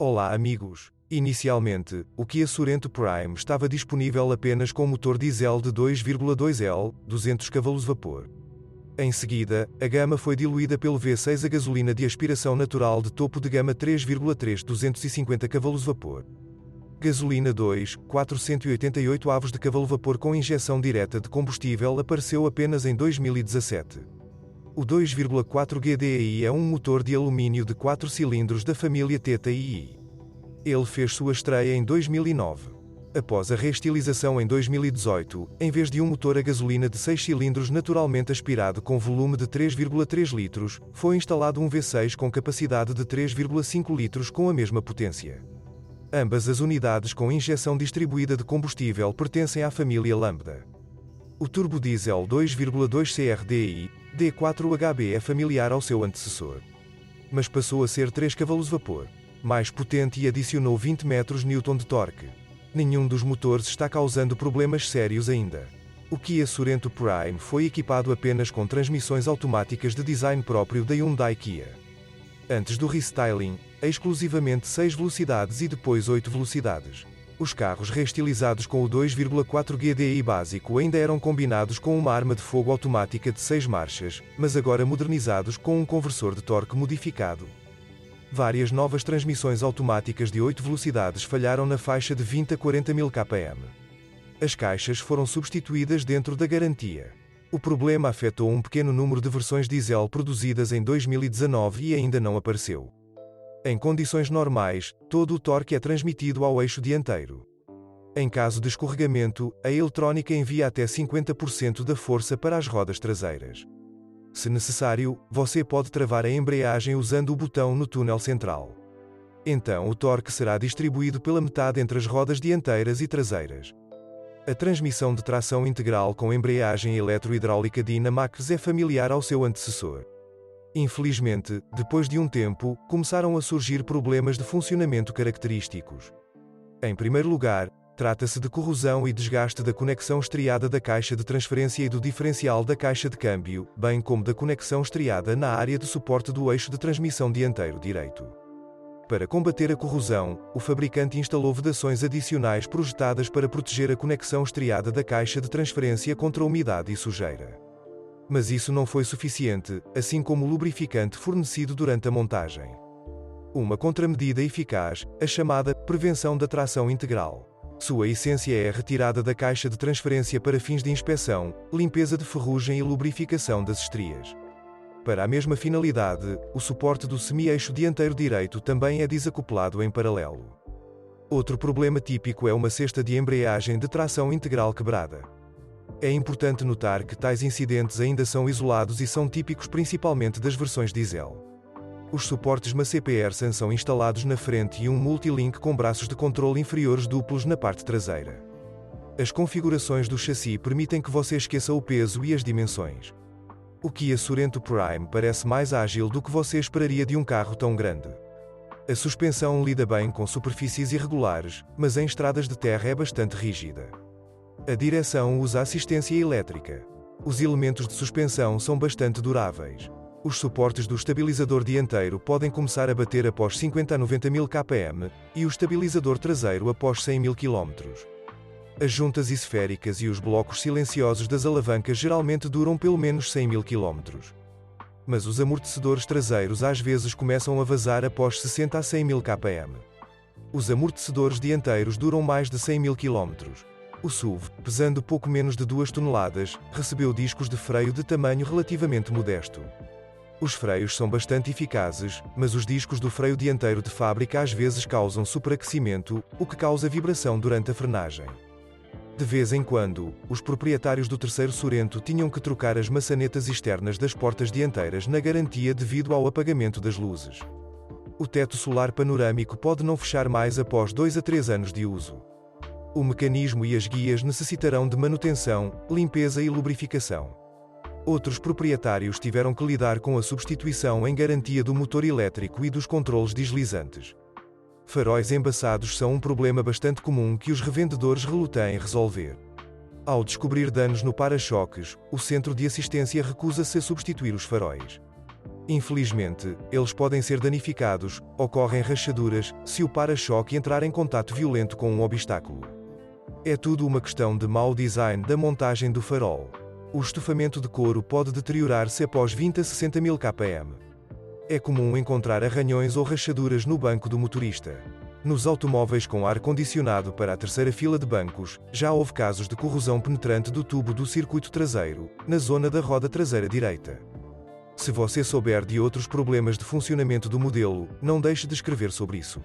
Olá amigos! Inicialmente, o Kia Sorento Prime estava disponível apenas com motor diesel de 2,2L, 200 cavalos vapor. Em seguida, a gama foi diluída pelo V6 a gasolina de aspiração natural de topo de gama 3,3, 250 cavalos vapor. Gasolina 2, 488 avos de cavalo vapor com injeção direta de combustível apareceu apenas em 2017. O 2,4 GDI é um motor de alumínio de 4 cilindros da família TTI. Ele fez sua estreia em 2009. Após a reestilização em 2018, em vez de um motor a gasolina de 6 cilindros naturalmente aspirado com volume de 3,3 litros, foi instalado um V6 com capacidade de 3,5 litros com a mesma potência. Ambas as unidades com injeção distribuída de combustível pertencem à família Lambda. O turbodiesel 2,2 CRDI, D4HB é familiar ao seu antecessor. Mas passou a ser 3 cavalos vapor, mais potente e adicionou 20 metros-newton de torque. Nenhum dos motores está causando problemas sérios ainda. O Kia Sorento Prime foi equipado apenas com transmissões automáticas de design próprio da Hyundai Kia. Antes do restyling, exclusivamente 6 velocidades e depois 8 velocidades. Os carros reestilizados com o 2,4 GDI básico ainda eram combinados com uma arma de fogo automática de 6 marchas, mas agora modernizados com um conversor de torque modificado. Várias novas transmissões automáticas de 8 velocidades falharam na faixa de 20 a 40 mil km. As caixas foram substituídas dentro da garantia. O problema afetou um pequeno número de versões diesel produzidas em 2019 e ainda não apareceu. Em condições normais, todo o torque é transmitido ao eixo dianteiro. Em caso de escorregamento, a eletrónica envia até 50% da força para as rodas traseiras. Se necessário, você pode travar a embreagem usando o botão no túnel central. Então o torque será distribuído pela metade entre as rodas dianteiras e traseiras. A transmissão de tração integral com embreagem eletrohidráulica Dynamax é familiar ao seu antecessor. Infelizmente, depois de um tempo, começaram a surgir problemas de funcionamento característicos. Em primeiro lugar, trata-se de corrosão e desgaste da conexão estriada da caixa de transferência e do diferencial da caixa de câmbio, bem como da conexão estriada na área de suporte do eixo de transmissão dianteiro direito. Para combater a corrosão, o fabricante instalou vedações adicionais projetadas para proteger a conexão estriada da caixa de transferência contra umidade e sujeira. Mas isso não foi suficiente, assim como o lubrificante fornecido durante a montagem. Uma contramedida eficaz, a chamada prevenção da tração integral. Sua essência é a retirada da caixa de transferência para fins de inspeção, limpeza de ferrugem e lubrificação das estrias. Para a mesma finalidade, o suporte do semi-eixo dianteiro direito também é desacoplado em paralelo. Outro problema típico é uma cesta de embreagem de tração integral quebrada. É importante notar que tais incidentes ainda são isolados e são típicos principalmente das versões diesel. Os suportes MACE Pearson são instalados na frente e um multilink com braços de controle inferiores duplos na parte traseira. As configurações do chassi permitem que você esqueça o peso e as dimensões. O Kia Sorento Prime parece mais ágil do que você esperaria de um carro tão grande. A suspensão lida bem com superfícies irregulares, mas em estradas de terra é bastante rígida. A direção usa assistência elétrica. Os elementos de suspensão são bastante duráveis. Os suportes do estabilizador dianteiro podem começar a bater após 50 a 90 mil km, e o estabilizador traseiro após 100 mil km. As juntas esféricas e os blocos silenciosos das alavancas geralmente duram pelo menos 100 mil km. Mas os amortecedores traseiros às vezes começam a vazar após 60 a 100 mil km. Os amortecedores dianteiros duram mais de 100 mil km. O SUV, pesando pouco menos de 2 toneladas, recebeu discos de freio de tamanho relativamente modesto. Os freios são bastante eficazes, mas os discos do freio dianteiro de fábrica às vezes causam superaquecimento, o que causa vibração durante a frenagem. De vez em quando, os proprietários do terceiro Sorento tinham que trocar as maçanetas externas das portas dianteiras na garantia devido ao apagamento das luzes. O teto solar panorâmico pode não fechar mais após 2 a 3 anos de uso. O mecanismo e as guias necessitarão de manutenção, limpeza e lubrificação. Outros proprietários tiveram que lidar com a substituição em garantia do motor elétrico e dos controles deslizantes. Faróis embaçados são um problema bastante comum que os revendedores relutam em resolver. Ao descobrir danos no para-choques, o centro de assistência recusa-se a substituir os faróis. Infelizmente, eles podem ser danificados, ocorrem rachaduras, se o para-choque entrar em contato violento com um obstáculo. É tudo uma questão de mau design da montagem do farol. O estofamento de couro pode deteriorar-se após 20 a 60 mil km. É comum encontrar arranhões ou rachaduras no banco do motorista. Nos automóveis com ar-condicionado para a terceira fila de bancos, já houve casos de corrosão penetrante do tubo do circuito traseiro, na zona da roda traseira direita. Se você souber de outros problemas de funcionamento do modelo, não deixe de escrever sobre isso.